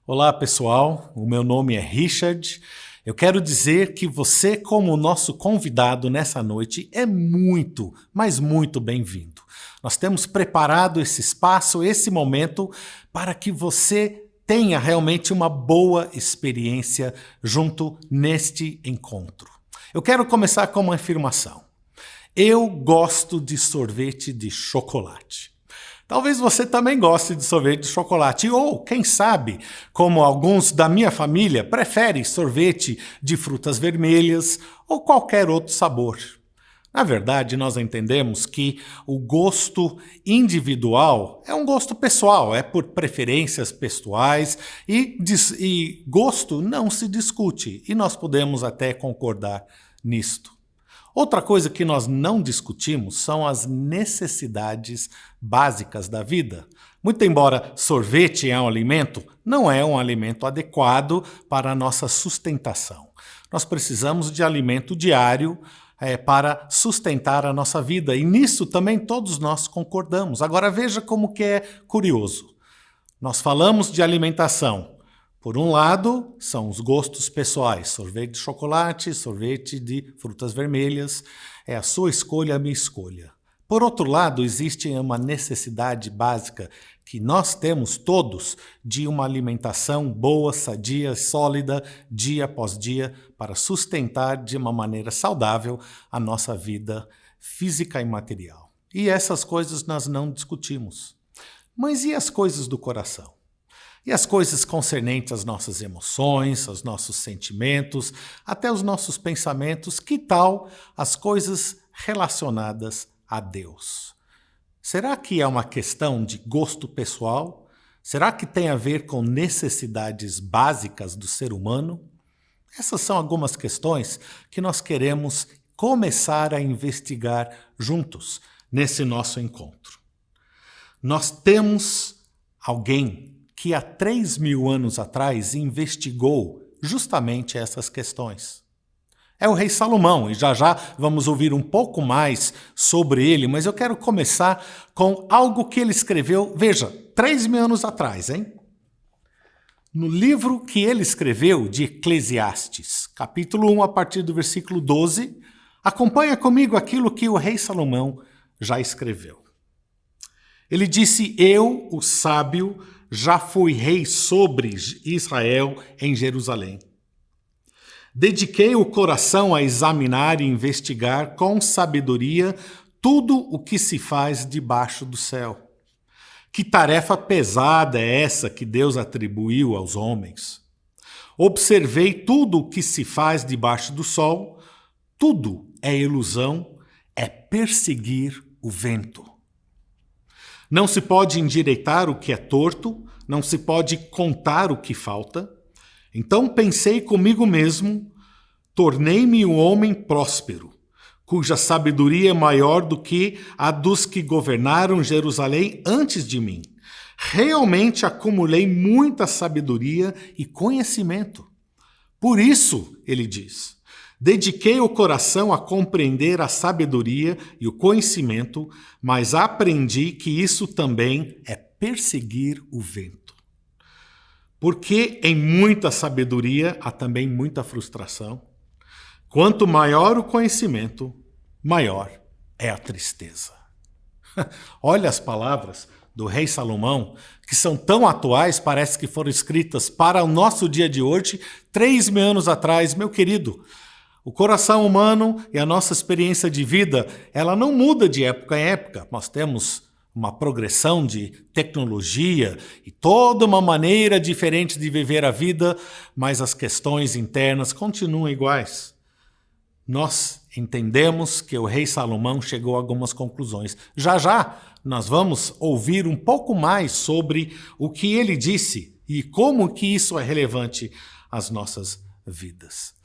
Olá pessoal, o meu nome é Richard. Eu quero dizer que você, como nosso convidado nessa noite, é muito, mas muito bem-vindo. Nós temos preparado esse espaço, esse momento, para que você tenha realmente uma boa experiência junto neste encontro. Eu quero começar com uma afirmação. Eu gosto de sorvete de chocolate. Talvez você também goste de sorvete de chocolate ou, quem sabe, como alguns da minha família, prefere sorvete de frutas vermelhas ou qualquer outro sabor. Na verdade, nós entendemos que o gosto individual é um gosto pessoal, é por preferências pessoais e gosto não se discute e nós podemos até concordar nisto. Outra coisa que nós não discutimos são as necessidades básicas da vida. Muito embora sorvete é um alimento, não é um alimento adequado para a nossa sustentação. Nós precisamos de alimento diário para sustentar a nossa vida e nisso também todos nós concordamos. Agora veja como que é curioso. Nós falamos de alimentação. Por um lado, são os gostos pessoais, sorvete de chocolate, sorvete de frutas vermelhas, é a sua escolha, a minha escolha. Por outro lado, existe uma necessidade básica que nós temos todos de uma alimentação boa, sadia, sólida, dia após dia, para sustentar de uma maneira saudável a nossa vida física e material. E essas coisas nós não discutimos. Mas e as coisas do coração? E as coisas concernentes às nossas emoções, aos nossos sentimentos, até os nossos pensamentos, que tal as coisas relacionadas a Deus? Será que é uma questão de gosto pessoal? Será que tem a ver com necessidades básicas do ser humano? Essas são algumas questões que nós queremos começar a investigar juntos nesse nosso encontro. Nós temos alguém que há 3.000 anos atrás investigou justamente essas questões. É o rei Salomão, e já vamos ouvir um pouco mais sobre ele, mas eu quero começar com algo que ele escreveu, veja, 3.000 anos atrás, hein? No livro que ele escreveu de Eclesiastes, capítulo 1, a partir do versículo 12, acompanha comigo aquilo que o rei Salomão já escreveu. Ele disse: eu, o sábio, já fui rei sobre Israel em Jerusalém. Dediquei o coração a examinar e investigar com sabedoria tudo o que se faz debaixo do céu. Que tarefa pesada é essa que Deus atribuiu aos homens? Observei tudo o que se faz debaixo do sol, tudo é ilusão, é perseguir o vento. Não se pode endireitar o que é torto, não se pode contar o que falta. Então pensei comigo mesmo, tornei-me um homem próspero, cuja sabedoria é maior do que a dos que governaram Jerusalém antes de mim. Realmente acumulei muita sabedoria e conhecimento. Por isso, ele diz, dediquei o coração a compreender a sabedoria e o conhecimento, mas aprendi que isso também é perseguir o vento. Porque em muita sabedoria há também muita frustração. Quanto maior o conhecimento, maior é a tristeza. Olha as palavras do rei Salomão, que são tão atuais, parece que foram escritas para o nosso dia de hoje, 3.000 anos atrás, meu querido. O coração humano e a nossa experiência de vida, ela não muda de época em época. Nós temos uma progressão de tecnologia e toda uma maneira diferente de viver a vida, mas as questões internas continuam iguais. Nós entendemos que o rei Salomão chegou a algumas conclusões. Já nós vamos ouvir um pouco mais sobre o que ele disse e como que isso é relevante às nossas vidas.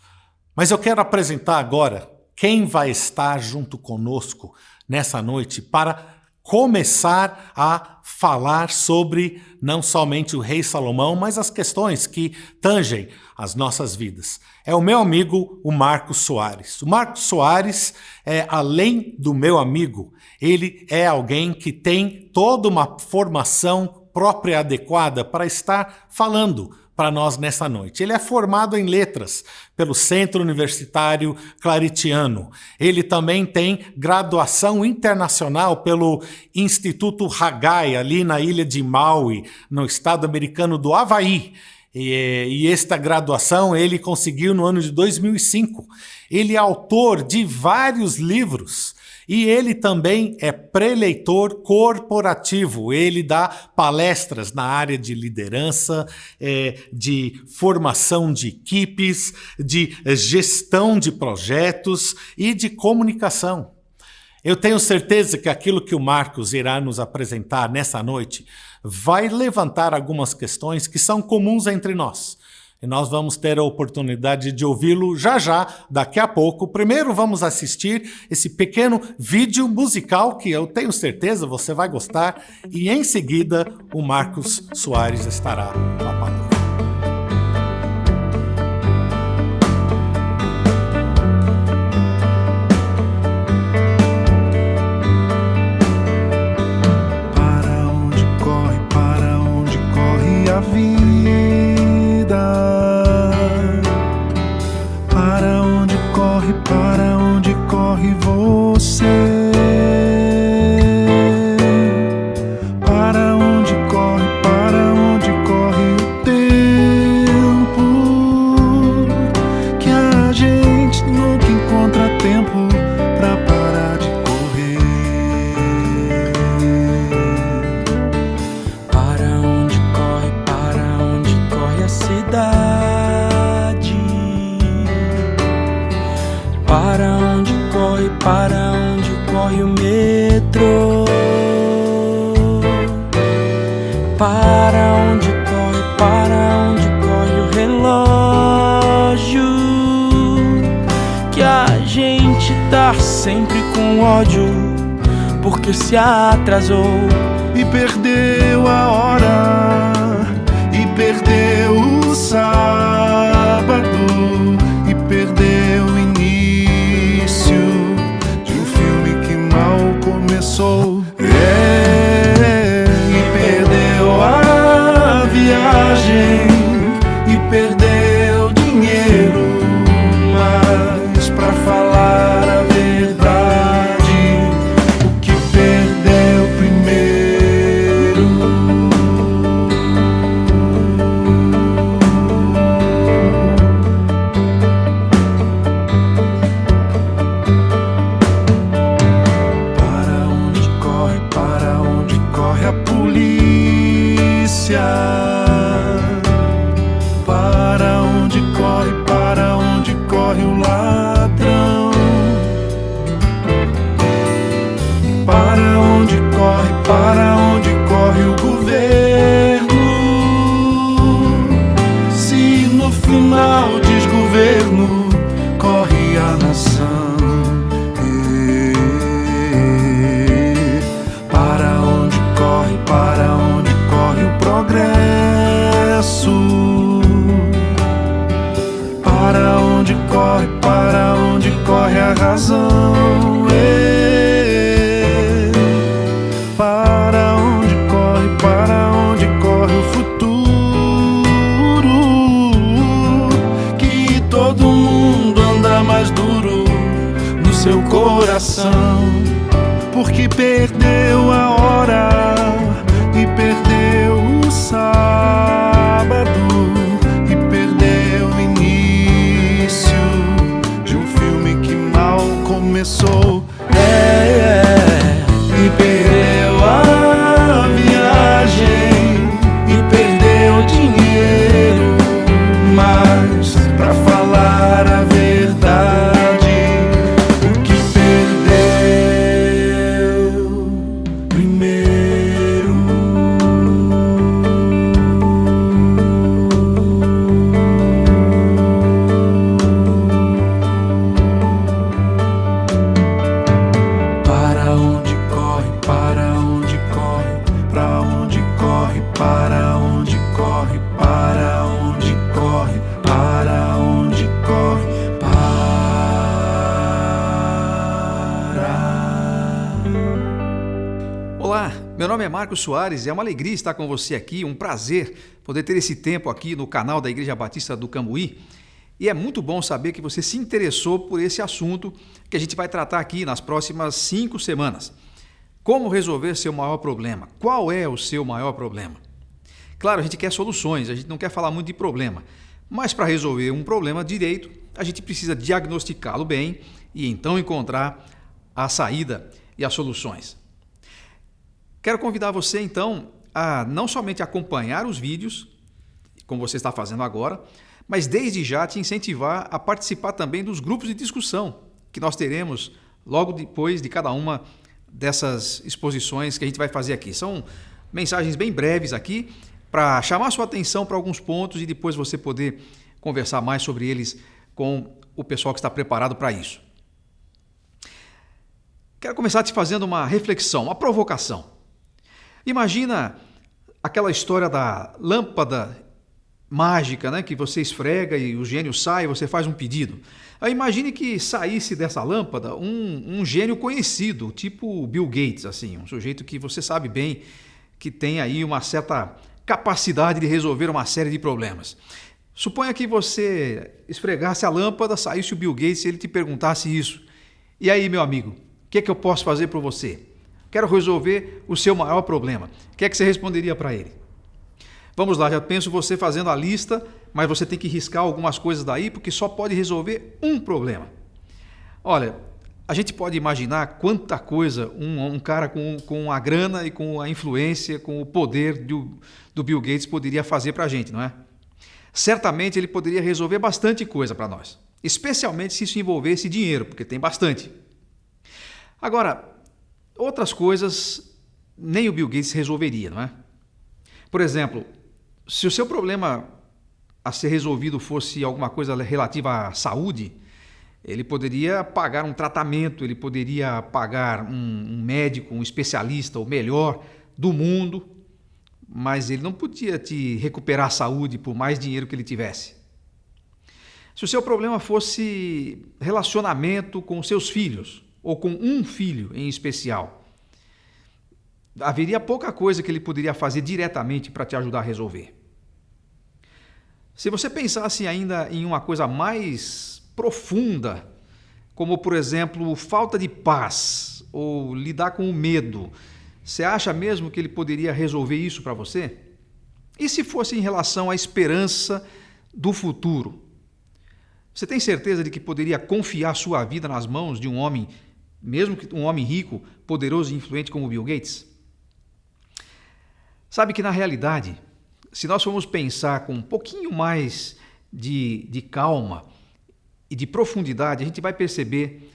Mas eu quero apresentar agora quem vai estar junto conosco nessa noite para começar a falar sobre não somente o rei Salomão, mas as questões que tangem as nossas vidas. É o meu amigo, o Marcos Soares. O Marcos Soares é, além do meu amigo, ele é alguém que tem toda uma formação própria e adequada para estar falando para nós nessa noite. Ele é formado em letras pelo Centro Universitário Claritiano. Ele também tem graduação internacional pelo Instituto Haggai, ali na ilha de Maui, no estado americano do Havaí. E esta graduação ele conseguiu no ano de 2005. Ele é autor de vários livros. E ele também é preleitor corporativo. Ele dá palestras na área de liderança, de formação de equipes, de gestão de projetos e de comunicação. Eu tenho certeza que aquilo que o Marcos irá nos apresentar nessa noite vai levantar algumas questões que são comuns entre nós. E nós vamos ter a oportunidade de ouvi-lo já, daqui a pouco. Primeiro vamos assistir esse pequeno vídeo musical que eu tenho certeza você vai gostar. E em seguida o Marcos Soares estará com a palavra. Para onde corre a vida? Para onde corre você? Para onde corre o tempo? Que a gente nunca encontra tempo pra parar de correr. Para onde corre a cidade? Para onde corre o metrô? Para onde corre o relógio? Que a gente tá sempre com ódio, porque se atrasou e perdeu a hora, e perdeu o sábado, e perdeu o início de um filme que mal começou. E perdeu a viagem, e perdeu dinheiro, mas pra falar a verdade, o que perdeu primeiro? Para onde corre a polícia? Para onde corre o ladrão? Para onde corre o governo? Se no final desgoverno corre a nação. Para onde corre o progresso? Para onde corre a razão? Para onde corre o futuro? Que todo mundo anda mais duro no seu coração, porque perdeu a hora, e perdeu o sábado, e perdeu o início de um filme que mal começou. E perdeu a viagem, e perdeu dinheiro, mas pra falar a verdade, o que perdeu primeiro? Para onde corre, para onde corre, pra onde corre, para onde corre, para onde corre, para onde corre, Olá, meu nome é Marcos Soares e é uma alegria estar com você aqui, um prazer poder ter esse tempo aqui no canal da Igreja Batista do Cambuí. E é muito bom saber que você se interessou por esse assunto que a gente vai tratar aqui nas próximas 5 semanas. Como resolver seu maior problema? Qual é o seu maior problema? Claro, a gente quer soluções, a gente não quer falar muito de problema, mas para resolver um problema direito, a gente precisa diagnosticá-lo bem e então encontrar a saída e as soluções. Quero convidar você então a não somente acompanhar os vídeos, como você está fazendo agora, mas desde já te incentivar a participar também dos grupos de discussão que nós teremos logo depois de cada uma dessas exposições que a gente vai fazer aqui. São mensagens bem breves aqui para chamar sua atenção para alguns pontos e depois você poder conversar mais sobre eles com o pessoal que está preparado para isso. Quero começar te fazendo uma reflexão, uma provocação. Imagina aquela história da lâmpada mágica, né, que você esfrega e o gênio sai e você faz um pedido. Aí imagine que saísse dessa lâmpada um gênio conhecido, tipo Bill Gates, assim, um sujeito que você sabe bem que tem aí uma certa capacidade de resolver uma série de problemas. Suponha que você esfregasse a lâmpada, saísse o Bill Gates e ele te perguntasse isso. E aí, meu amigo, o que é que eu posso fazer por você? Quero resolver o seu maior problema. O que é que você responderia para ele? Vamos lá, já penso você fazendo a lista, mas você tem que riscar algumas coisas daí, porque só pode resolver um problema. Olha, a gente pode imaginar quanta coisa um cara com a grana e com a influência, com o poder do Bill Gates poderia fazer para a gente, não é? Certamente ele poderia resolver bastante coisa para nós, especialmente se isso envolvesse dinheiro, porque tem bastante. Agora, outras coisas nem o Bill Gates resolveria, não é? Por exemplo, se o seu problema a ser resolvido fosse alguma coisa relativa à saúde, ele poderia pagar um tratamento, ele poderia pagar um médico, um especialista, o melhor do mundo, mas ele não podia te recuperar a saúde por mais dinheiro que ele tivesse. Se o seu problema fosse relacionamento com seus filhos, ou com um filho em especial, haveria pouca coisa que ele poderia fazer diretamente para te ajudar a resolver. Se você pensasse ainda em uma coisa mais profunda, como, por exemplo, falta de paz ou lidar com o medo, você acha mesmo que ele poderia resolver isso para você? E se fosse em relação à esperança do futuro? Você tem certeza de que poderia confiar sua vida nas mãos de um homem, mesmo que um homem rico, poderoso e influente como Bill Gates? Sabe que, na realidade, se nós formos pensar com um pouquinho mais de calma e de profundidade, a gente vai perceber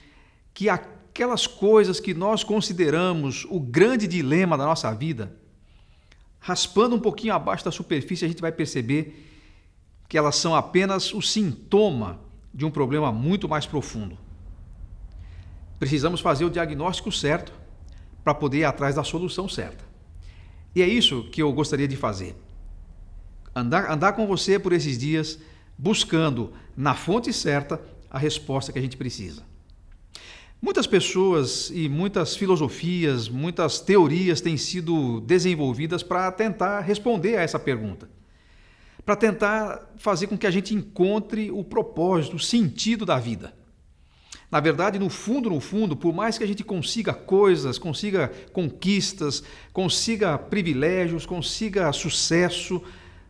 que aquelas coisas que nós consideramos o grande dilema da nossa vida, raspando um pouquinho abaixo da superfície, a gente vai perceber que elas são apenas o sintoma de um problema muito mais profundo. Precisamos fazer o diagnóstico certo para poder ir atrás da solução certa. E é isso que eu gostaria de fazer. Andar com você por esses dias, buscando na fonte certa a resposta que a gente precisa. Muitas pessoas e muitas filosofias, muitas teorias têm sido desenvolvidas para tentar responder a essa pergunta. Para tentar fazer com que a gente encontre o propósito, o sentido da vida. Na verdade, no fundo, por mais que a gente consiga coisas, consiga conquistas, consiga privilégios, consiga sucesso,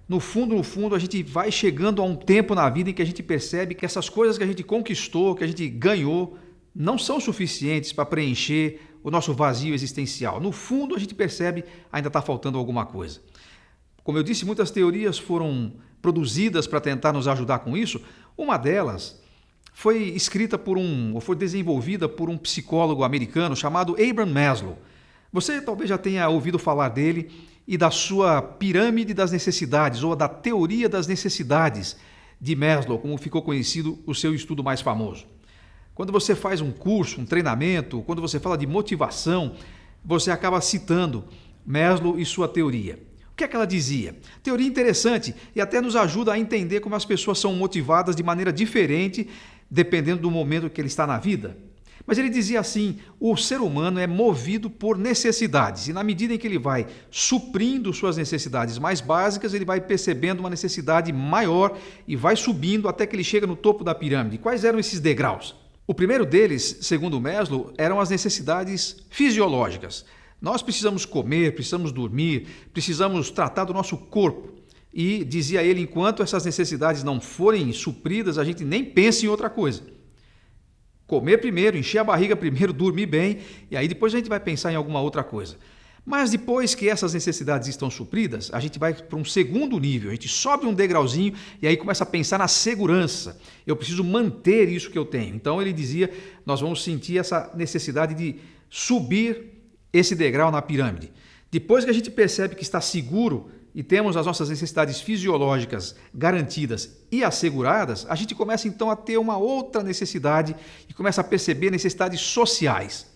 no fundo, a gente vai chegando a um tempo na vida em que a gente percebe que essas coisas que a gente conquistou, que a gente ganhou, não são suficientes para preencher o nosso vazio existencial. No fundo, a gente percebe ainda está faltando alguma coisa. Como eu disse, muitas teorias foram produzidas para tentar nos ajudar com isso. Uma delas foi escrita ou foi desenvolvida por um psicólogo americano chamado Abraham Maslow. Você talvez já tenha ouvido falar dele e da sua pirâmide das necessidades, ou da teoria das necessidades de Maslow, como ficou conhecido o seu estudo mais famoso. Quando você faz um curso, um treinamento, quando você fala de motivação, você acaba citando Maslow e sua teoria. O que é que ela dizia? Teoria interessante e até nos ajuda a entender como as pessoas são motivadas de maneira diferente, dependendo do momento que ele está na vida. Mas ele dizia assim: o ser humano é movido por necessidades, e na medida em que ele vai suprindo suas necessidades mais básicas, ele vai percebendo uma necessidade maior e vai subindo até que ele chega no topo da pirâmide. Quais eram esses degraus? O primeiro deles, segundo Maslow, eram as necessidades fisiológicas. Nós precisamos comer, precisamos dormir, precisamos tratar do nosso corpo. E, dizia ele, enquanto essas necessidades não forem supridas, a gente nem pensa em outra coisa. Comer primeiro, encher a barriga primeiro, dormir bem, e aí depois a gente vai pensar em alguma outra coisa. Mas depois que essas necessidades estão supridas, a gente vai para um segundo nível, a gente sobe um degrauzinho e aí começa a pensar na segurança. Eu preciso manter isso que eu tenho. Então ele dizia, nós vamos sentir essa necessidade de subir esse degrau na pirâmide. Depois que a gente percebe que está seguro e temos as nossas necessidades fisiológicas garantidas e asseguradas, a gente começa então a ter uma outra necessidade e começa a perceber necessidades sociais.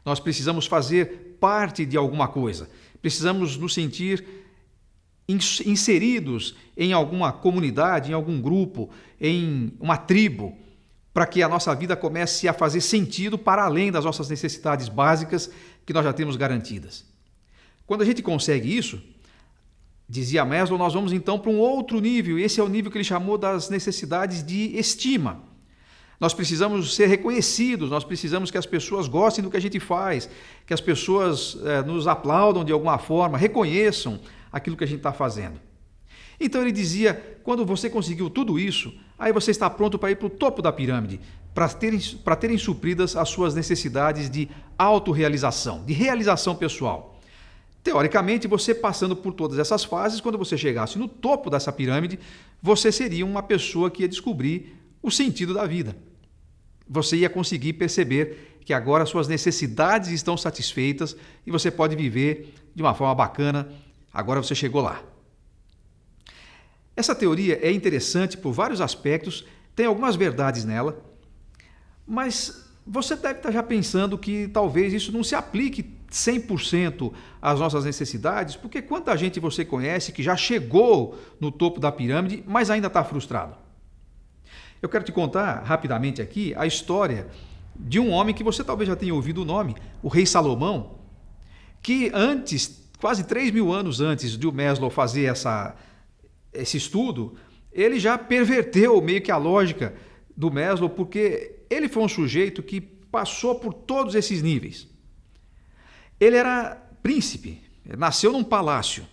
Nós precisamos fazer parte de alguma coisa, precisamos nos sentir inseridos em alguma comunidade, em algum grupo, em uma tribo, para que a nossa vida comece a fazer sentido para além das nossas necessidades básicas que nós já temos garantidas. Quando a gente consegue isso, dizia Maslow, nós vamos então para um outro nível, e esse é o nível que ele chamou das necessidades de estima. Nós precisamos ser reconhecidos, nós precisamos que as pessoas gostem do que a gente faz, que as pessoas nos aplaudam de alguma forma, reconheçam aquilo que a gente está fazendo. Então ele dizia, quando você conseguiu tudo isso, aí você está pronto para ir para o topo da pirâmide, para terem supridas as suas necessidades de autorrealização, de realização pessoal. Teoricamente, você passando por todas essas fases, quando você chegasse no topo dessa pirâmide, você seria uma pessoa que ia descobrir o sentido da vida. Você ia conseguir perceber que agora suas necessidades estão satisfeitas e você pode viver de uma forma bacana. Agora você chegou lá. Essa teoria é interessante por vários aspectos, tem algumas verdades nela, mas você deve estar já pensando que talvez isso não se aplique 100% às nossas necessidades, porque quanta gente você conhece que já chegou no topo da pirâmide, mas ainda está frustrado? Eu quero te contar rapidamente aqui a história de um homem que você talvez já tenha ouvido o nome, o rei Salomão, que antes, quase 3.000 anos antes de o Maslow fazer esse estudo, ele já perverteu meio que a lógica do Maslow, porque ele foi um sujeito que passou por todos esses níveis. Ele era príncipe, nasceu num palácio.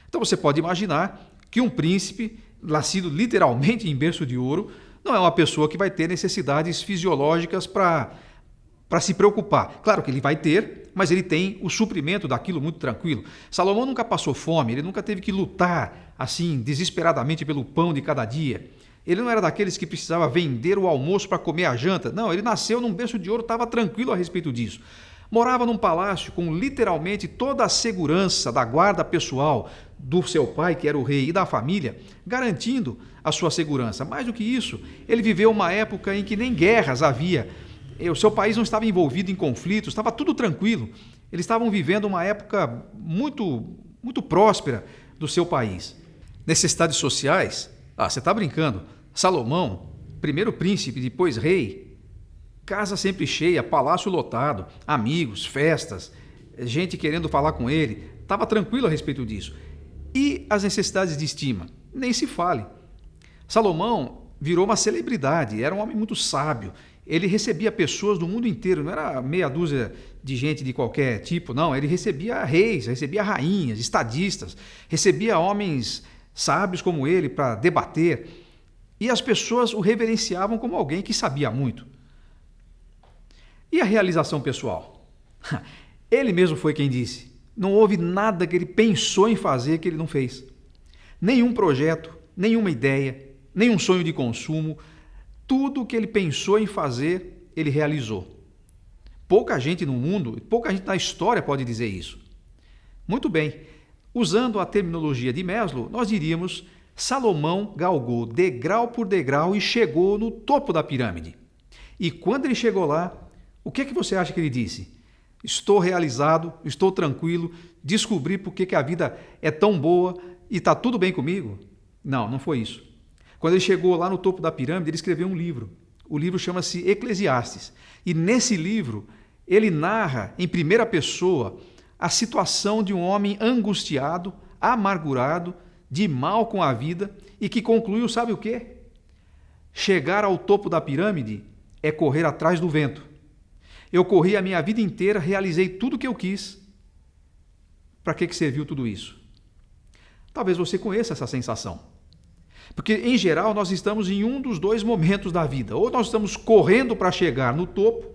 Então você pode imaginar que um príncipe, nascido literalmente em berço de ouro, não é uma pessoa que vai ter necessidades fisiológicas para se preocupar. Claro que ele vai ter, mas ele tem o suprimento daquilo muito tranquilo. Salomão nunca passou fome, ele nunca teve que lutar assim desesperadamente pelo pão de cada dia. Ele não era daqueles que precisava vender o almoço para comer a janta. Não, ele nasceu num berço de ouro, estava tranquilo a respeito disso. Morava num palácio com literalmente toda a segurança da guarda pessoal do seu pai, que era o rei, e da família, garantindo a sua segurança. Mais do que isso, ele viveu uma época em que nem guerras havia. O seu país não estava envolvido em conflitos, estava tudo tranquilo. Eles estavam vivendo uma época muito, muito próspera do seu país. Necessidades sociais? Você está brincando. Salomão, primeiro príncipe, depois rei, casa sempre cheia, palácio lotado, amigos, festas, gente querendo falar com ele. Estava tranquilo a respeito disso. E as necessidades de estima? Nem se fale. Salomão virou uma celebridade, era um homem muito sábio. Ele recebia pessoas do mundo inteiro, não era meia dúzia de gente de qualquer tipo, não. Ele recebia reis, recebia rainhas, estadistas, recebia homens sábios como ele para debater. E as pessoas o reverenciavam como alguém que sabia muito. E a realização pessoal? Ele mesmo foi quem disse. Não houve nada que ele pensou em fazer que ele não fez. Nenhum projeto, nenhuma ideia, nenhum sonho de consumo. Tudo o que ele pensou em fazer, ele realizou. Pouca gente no mundo, pouca gente na história pode dizer isso. Muito bem. Usando a terminologia de Maslow, nós diríamos: Salomão galgou degrau por degrau e chegou no topo da pirâmide. E quando ele chegou lá, o que você acha que ele disse? Estou realizado, estou tranquilo, descobri por que a vida é tão boa e está tudo bem comigo? Não, não foi isso. Quando ele chegou lá no topo da pirâmide, ele escreveu um livro. O livro chama-se Eclesiastes. E nesse livro, ele narra em primeira pessoa a situação de um homem angustiado, amargurado, de mal com a vida e que concluiu, sabe o quê? Chegar ao topo da pirâmide é correr atrás do vento. Eu corri a minha vida inteira, realizei tudo o que eu quis. Para que serviu tudo isso? Talvez você conheça essa sensação. Porque, em geral, nós estamos em um dos dois momentos da vida. Ou nós estamos correndo para chegar no topo,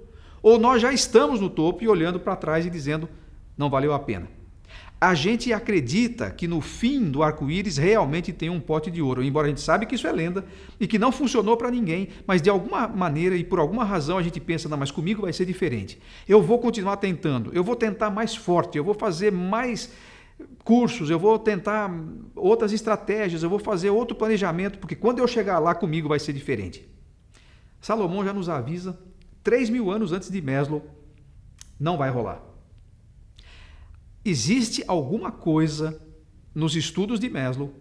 ou nós já estamos no topo e olhando para trás e dizendo, não valeu a pena. A gente acredita que no fim do arco-íris realmente tem um pote de ouro, embora a gente saiba que isso é lenda e que não funcionou para ninguém, mas de alguma maneira e por alguma razão a gente pensa, não, mas comigo vai ser diferente. Eu vou continuar tentando, eu vou tentar mais forte, eu vou fazer mais cursos, eu vou tentar outras estratégias, eu vou fazer outro planejamento, porque quando eu chegar lá comigo vai ser diferente. Salomão já nos avisa, 3.000 anos antes de Maslow, não vai rolar. Existe alguma coisa nos estudos de Maslow,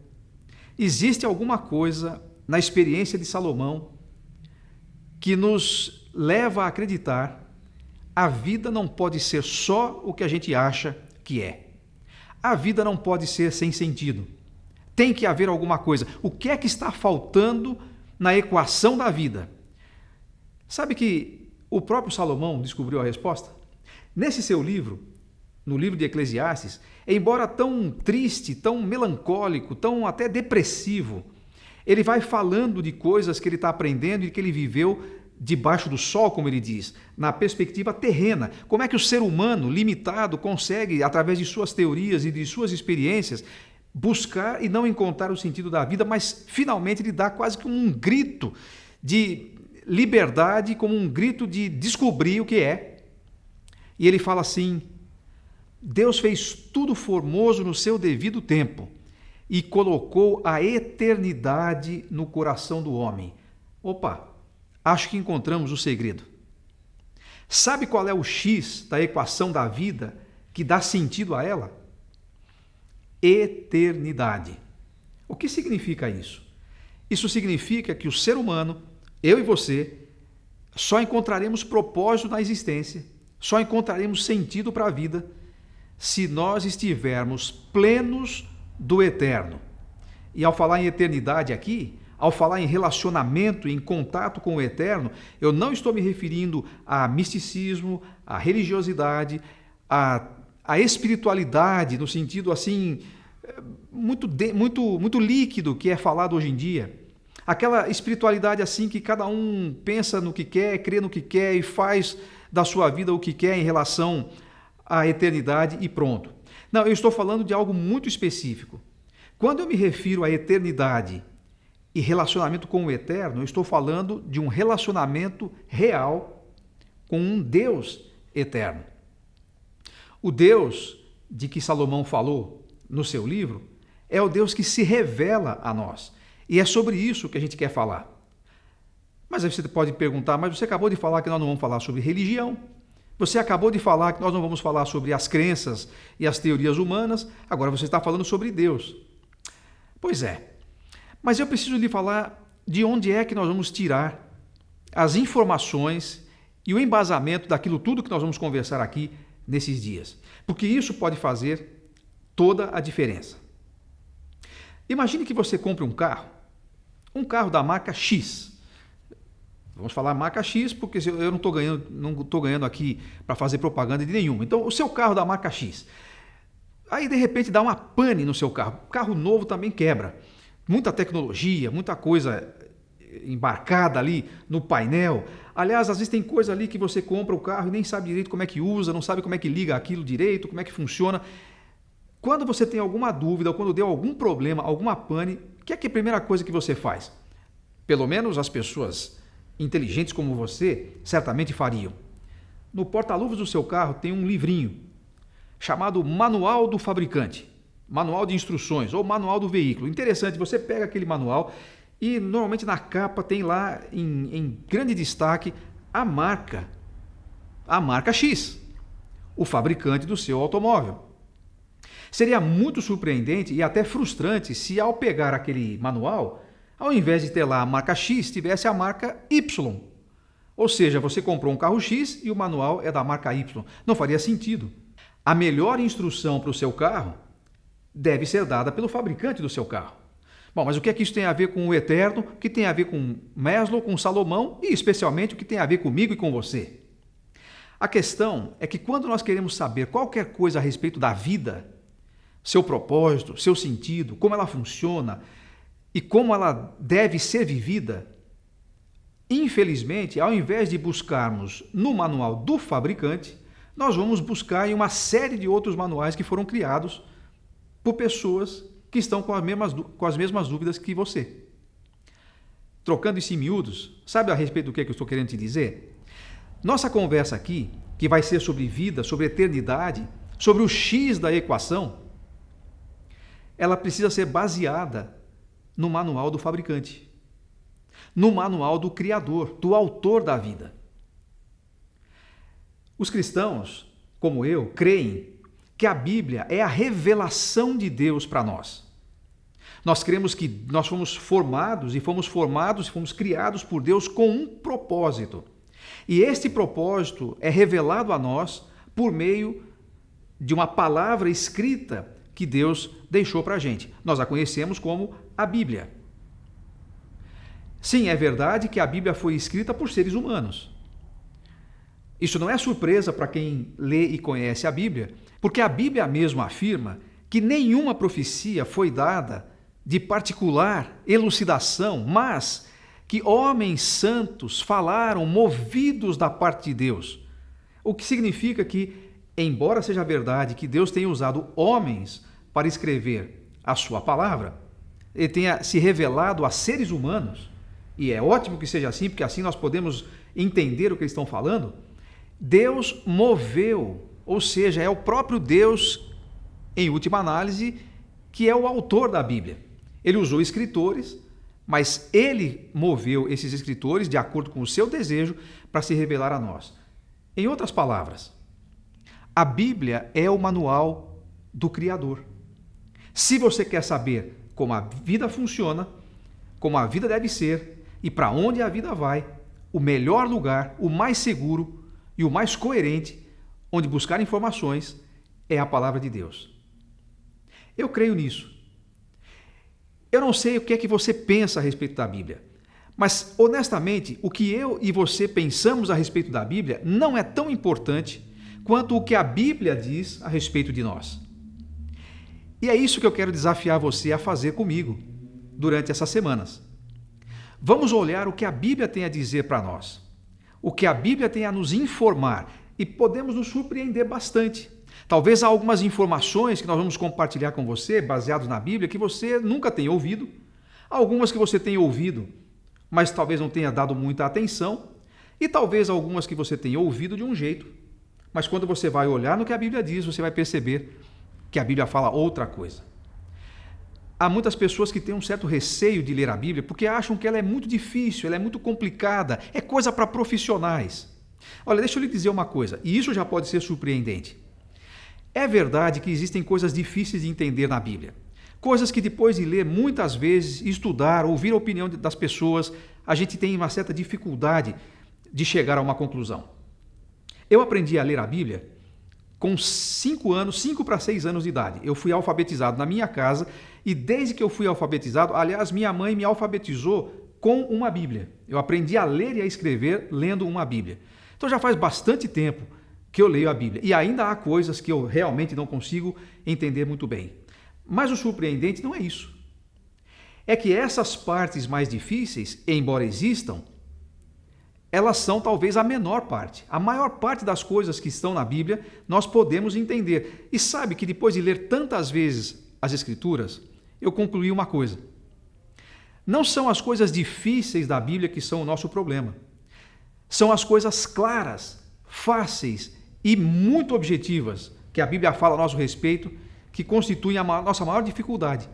existe alguma coisa na experiência de Salomão que nos leva a acreditar a vida não pode ser só o que a gente acha que é. A vida não pode ser sem sentido. Tem que haver alguma coisa. O que é que está faltando na equação da vida? Sabe que o próprio Salomão descobriu a resposta? Nesse seu livro, no livro de Eclesiastes, embora tão triste, tão melancólico, tão até depressivo, ele vai falando de coisas que ele está aprendendo e que ele viveu debaixo do sol, como ele diz, na perspectiva terrena. Como é que o ser humano limitado consegue, através de suas teorias e de suas experiências, buscar e não encontrar o sentido da vida, mas finalmente ele dá quase como um grito de liberdade, como um grito de descobrir o que é. E ele fala assim: Deus fez tudo formoso no seu devido tempo e colocou a eternidade no coração do homem. Opa, acho que encontramos o segredo. Sabe qual é o X da equação da vida que dá sentido a ela? Eternidade. O que significa isso? Isso significa que o ser humano, eu e você, só encontraremos propósito na existência, só encontraremos sentido para a vida se nós estivermos plenos do eterno. E ao falar em eternidade aqui, ao falar em relacionamento, em contato com o eterno, eu não estou me referindo a misticismo, a religiosidade, a espiritualidade, no sentido assim, muito líquido que é falado hoje em dia. Aquela espiritualidade assim que cada um pensa no que quer, crê no que quer e faz da sua vida o que quer em relação à eternidade e pronto. Não, eu estou falando de algo muito específico. Quando eu me refiro à eternidade e relacionamento com o eterno, eu estou falando de um relacionamento real com um Deus eterno. O Deus de que Salomão falou no seu livro é o Deus que se revela a nós. E é sobre isso que a gente quer falar. Mas aí você pode perguntar, mas você acabou de falar que nós não vamos falar sobre religião. Você acabou de falar que nós não vamos falar sobre as crenças e as teorias humanas. Agora você está falando sobre Deus. Pois é. Mas eu preciso lhe falar de onde é que nós vamos tirar as informações e o embasamento daquilo tudo que nós vamos conversar aqui nesses dias. Porque isso pode fazer toda a diferença. Imagine que você compre um carro da marca X. Vamos falar marca X porque eu não estou ganhando aqui para fazer propaganda de nenhuma. Então, o seu carro da marca X. Aí, de repente, dá uma pane no seu carro. Carro novo também quebra. Muita tecnologia, muita coisa embarcada ali no painel. Aliás, às vezes tem coisa ali que você compra o carro e nem sabe direito como é que usa, não sabe como é que liga aquilo direito, como é que funciona. Quando você tem alguma dúvida ou quando deu algum problema, alguma pane, o que é a primeira coisa que você faz? Pelo menos as pessoas inteligentes como você certamente fariam. No porta-luvas do seu carro tem um livrinho chamado Manual do Fabricante, Manual de Instruções ou Manual do Veículo. Interessante, você pega aquele manual e normalmente na capa tem lá em grande destaque a marca X, o fabricante do seu automóvel. Seria muito surpreendente e até frustrante se ao pegar aquele manual, ao invés de ter lá a marca X, tivesse a marca Y. Ou seja, você comprou um carro X e o manual é da marca Y. Não faria sentido. A melhor instrução para o seu carro deve ser dada pelo fabricante do seu carro. Bom, mas o que é que isso tem a ver com o Eterno? O que tem a ver com Maslow, com Salomão e especialmente o que tem a ver comigo e com você? A questão é que quando nós queremos saber qualquer coisa a respeito da vida, seu propósito, seu sentido, como ela funciona e como ela deve ser vivida, infelizmente, ao invés de buscarmos no manual do fabricante, nós vamos buscar em uma série de outros manuais que foram criados por pessoas que estão com as mesmas dúvidas que você. Trocando isso em miúdos, sabe a respeito do que eu estou querendo te dizer? Nossa conversa aqui, que vai ser sobre vida, sobre eternidade, sobre o X da equação, ela precisa ser baseada no manual do fabricante, no manual do Criador, do autor da vida. Os cristãos, como eu, creem que a Bíblia é a revelação de Deus para nós. Nós cremos que nós fomos criados por Deus com um propósito. E este propósito é revelado a nós por meio de uma palavra escrita que Deus deixou para a gente. Nós a conhecemos como a Bíblia. Sim, é verdade que a Bíblia foi escrita por seres humanos. Isso não é surpresa para quem lê e conhece a Bíblia, porque a Bíblia mesmo afirma que nenhuma profecia foi dada de particular elucidação, mas que homens santos falaram movidos da parte de Deus. O que significa que, embora seja verdade que Deus tenha usado homens para escrever a sua palavra, ele tenha se revelado a seres humanos, e é ótimo que seja assim, porque assim nós podemos entender o que eles estão falando, Deus moveu, ou seja, é o próprio Deus, em última análise, que é o autor da Bíblia. Ele usou escritores, mas ele moveu esses escritores de acordo com o seu desejo para se revelar a nós. Em outras palavras, A Bíblia é o manual do Criador. Se você quer saber como a vida funciona, como a vida deve ser e para onde a vida vai, o melhor lugar, o mais seguro e o mais coerente onde buscar informações é a palavra de Deus. Eu creio nisso. Eu não sei o que é que você pensa a respeito da Bíblia, mas honestamente, o que eu e você pensamos a respeito da Bíblia não é tão importante quanto o que a Bíblia diz a respeito de nós. E é isso que eu quero desafiar você a fazer comigo durante essas semanas. Vamos olhar o que a Bíblia tem a dizer para nós, o que a Bíblia tem a nos informar, e podemos nos surpreender bastante. Talvez há algumas informações que nós vamos compartilhar com você, baseados na Bíblia, que você nunca tenha ouvido, algumas que você tenha ouvido, mas talvez não tenha dado muita atenção, e talvez algumas que você tenha ouvido de um jeito, mas quando você vai olhar no que a Bíblia diz, você vai perceber que a Bíblia fala outra coisa. Há muitas pessoas que têm um certo receio de ler a Bíblia porque acham que ela é muito difícil, ela é muito complicada, é coisa para profissionais. Olha, deixa eu lhe dizer uma coisa, e isso já pode ser surpreendente. É verdade que existem coisas difíceis de entender na Bíblia. Coisas que depois de ler muitas vezes, estudar, ouvir a opinião das pessoas, a gente tem uma certa dificuldade de chegar a uma conclusão. Eu aprendi a ler a Bíblia com 5 para 6 anos de idade. Eu fui alfabetizado na minha casa e desde que eu fui alfabetizado, aliás, minha mãe me alfabetizou com uma Bíblia. Eu aprendi a ler e a escrever lendo uma Bíblia. Então já faz bastante tempo que eu leio a Bíblia e ainda há coisas que eu realmente não consigo entender muito bem. Mas o surpreendente não é isso. É que essas partes mais difíceis, embora existam, elas são talvez a menor parte. A maior parte das coisas que estão na Bíblia nós podemos entender. E sabe que depois de ler tantas vezes as Escrituras, eu concluí uma coisa. Não são as coisas difíceis da Bíblia que são o nosso problema. São as coisas claras, fáceis e muito objetivas que a Bíblia fala a nosso respeito, que constituem a nossa maior dificuldade.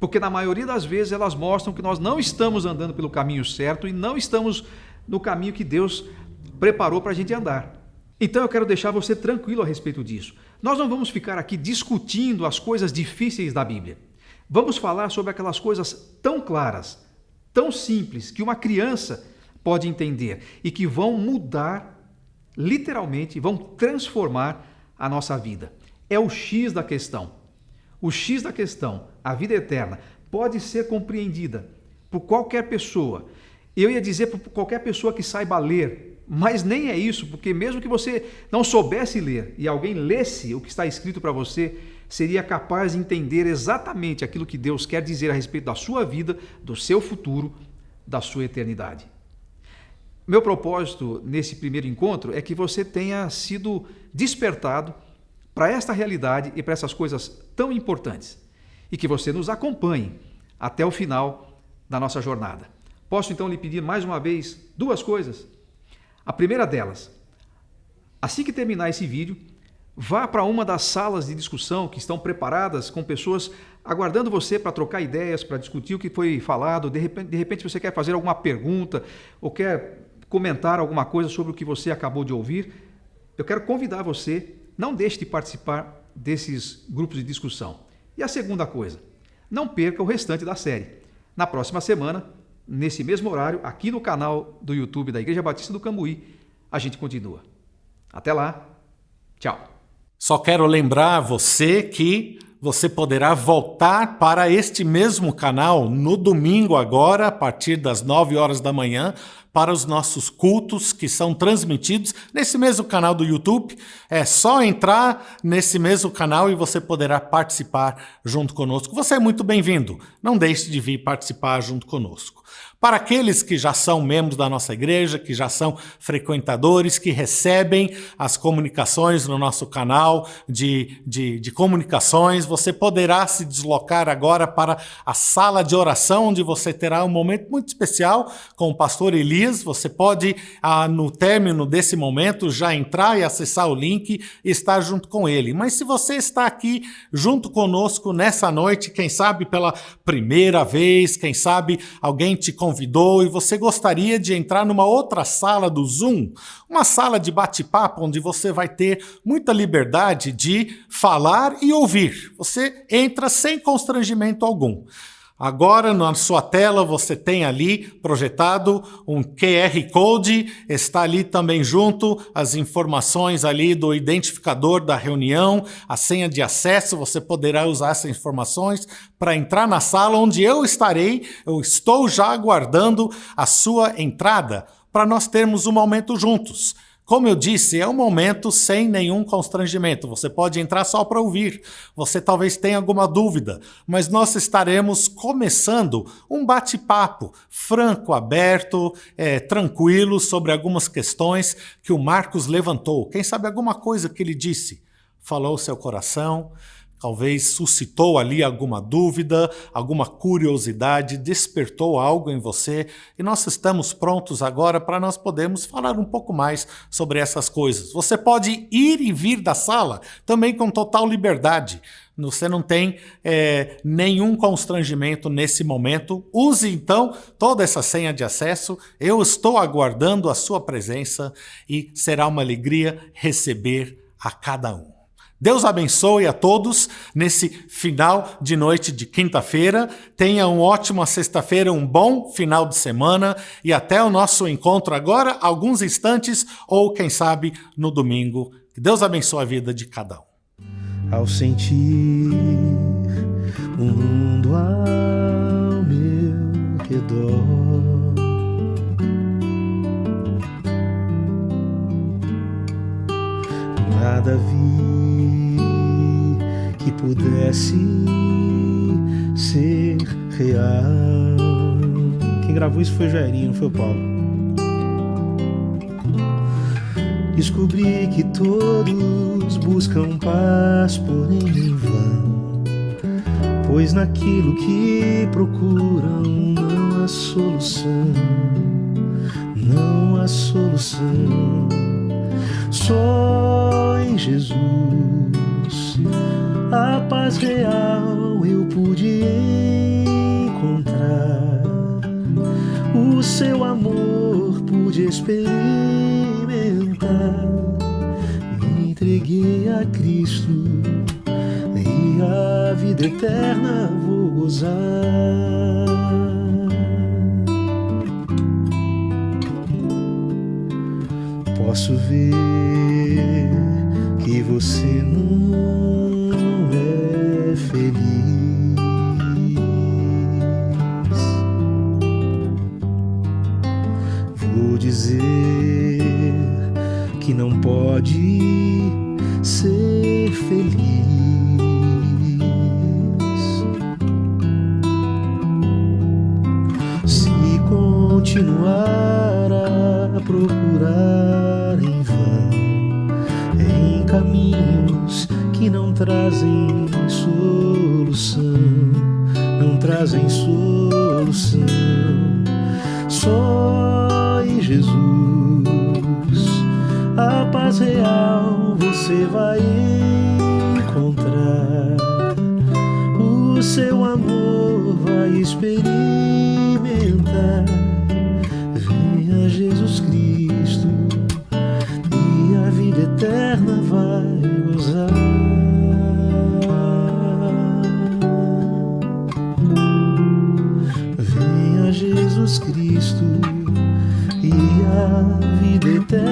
Porque na maioria das vezes elas mostram que nós não estamos andando pelo caminho certo e não estamos no caminho que Deus preparou para a gente andar. Então eu quero deixar você tranquilo a respeito disso. Nós não vamos ficar aqui discutindo as coisas difíceis da Bíblia. Vamos falar sobre aquelas coisas tão claras, tão simples, que uma criança pode entender e que vão mudar, literalmente, vão transformar a nossa vida. É o X da questão. O X da questão, a vida eterna, pode ser compreendida por qualquer pessoa. Eu ia dizer por qualquer pessoa que saiba ler, mas nem é isso, porque mesmo que você não soubesse ler e alguém lesse o que está escrito para você, seria capaz de entender exatamente aquilo que Deus quer dizer a respeito da sua vida, do seu futuro, da sua eternidade. Meu propósito nesse primeiro encontro é que você tenha sido despertado para esta realidade e para essas coisas tão importantes e que você nos acompanhe até o final da nossa jornada. Posso então lhe pedir mais uma vez 2 coisas? A primeira delas, assim que terminar esse vídeo, vá para uma das salas de discussão que estão preparadas com pessoas aguardando você para trocar ideias, para discutir o que foi falado. De repente você quer fazer alguma pergunta ou quer comentar alguma coisa sobre o que você acabou de ouvir. Eu quero convidar você, não deixe de participar desses grupos de discussão. E a segunda coisa, não perca o restante da série. Na próxima semana, nesse mesmo horário, aqui no canal do YouTube da Igreja Batista do Cambuí, a gente continua. Até lá, tchau! Só quero lembrar você que você poderá voltar para este mesmo canal no domingo agora, a partir das 9 horas da manhã, para os nossos cultos que são transmitidos nesse mesmo canal do YouTube. É só entrar nesse mesmo canal e você poderá participar junto conosco. Você é muito bem-vindo. Não deixe de vir participar junto conosco. Para aqueles que já são membros da nossa igreja, que já são frequentadores, que recebem as comunicações no nosso canal de comunicações, você poderá se deslocar agora para a sala de oração, onde você terá um momento muito especial com o pastor Eli, Elias. Você pode, no término desse momento, já entrar e acessar o link e estar junto com ele. Mas se você está aqui junto conosco nessa noite, quem sabe pela primeira vez, quem sabe alguém te convidou e você gostaria de entrar numa outra sala do Zoom, uma sala de bate-papo onde você vai ter muita liberdade de falar e ouvir. Você entra sem constrangimento algum. Agora, na sua tela, você tem ali projetado um QR Code, está ali também junto as informações ali do identificador da reunião, a senha de acesso, você poderá usar essas informações para entrar na sala onde eu estou já aguardando a sua entrada, para nós termos um momento juntos. Como eu disse, é um momento sem nenhum constrangimento. Você pode entrar só para ouvir. Você talvez tenha alguma dúvida, mas nós estaremos começando um bate-papo franco, aberto, tranquilo sobre algumas questões que o Marcos levantou. Quem sabe alguma coisa que ele disse falou ao seu coração, talvez suscitou ali alguma dúvida, alguma curiosidade, despertou algo em você e nós estamos prontos agora para nós podermos falar um pouco mais sobre essas coisas. Você pode ir e vir da sala também com total liberdade. Você não tem nenhum constrangimento nesse momento. Use então toda essa senha de acesso. Eu estou aguardando a sua presença e será uma alegria receber a cada um. Deus abençoe a todos nesse final de noite de quinta-feira. Tenha uma ótima sexta-feira, um bom final de semana e até o nosso encontro agora, alguns instantes ou quem sabe no domingo. Que Deus abençoe a vida de cada um. Ao sentir o mundo ao meu redor, nada vi que pudesse ser real. Quem gravou isso foi o Jairinho, não foi o Paulo. Descobri que todos buscam paz, porém em vão, pois naquilo que procuram não há solução, não há solução. Só em Jesus a paz real eu pude encontrar, o seu amor pude experimentar. Me entreguei a Cristo e a vida eterna vou gozar. Posso ver que você não é feliz. Vou dizer que não pode ser feliz. Se continuar a procurar em vão, em caminhos que não trazem solução, não trazem solução. Só em Jesus a paz real você vai encontrar, o seu amor vai experimentar. Venha Jesus Cristo e a vida eterna vai gozar. Venha Jesus Cristo e a vida eterna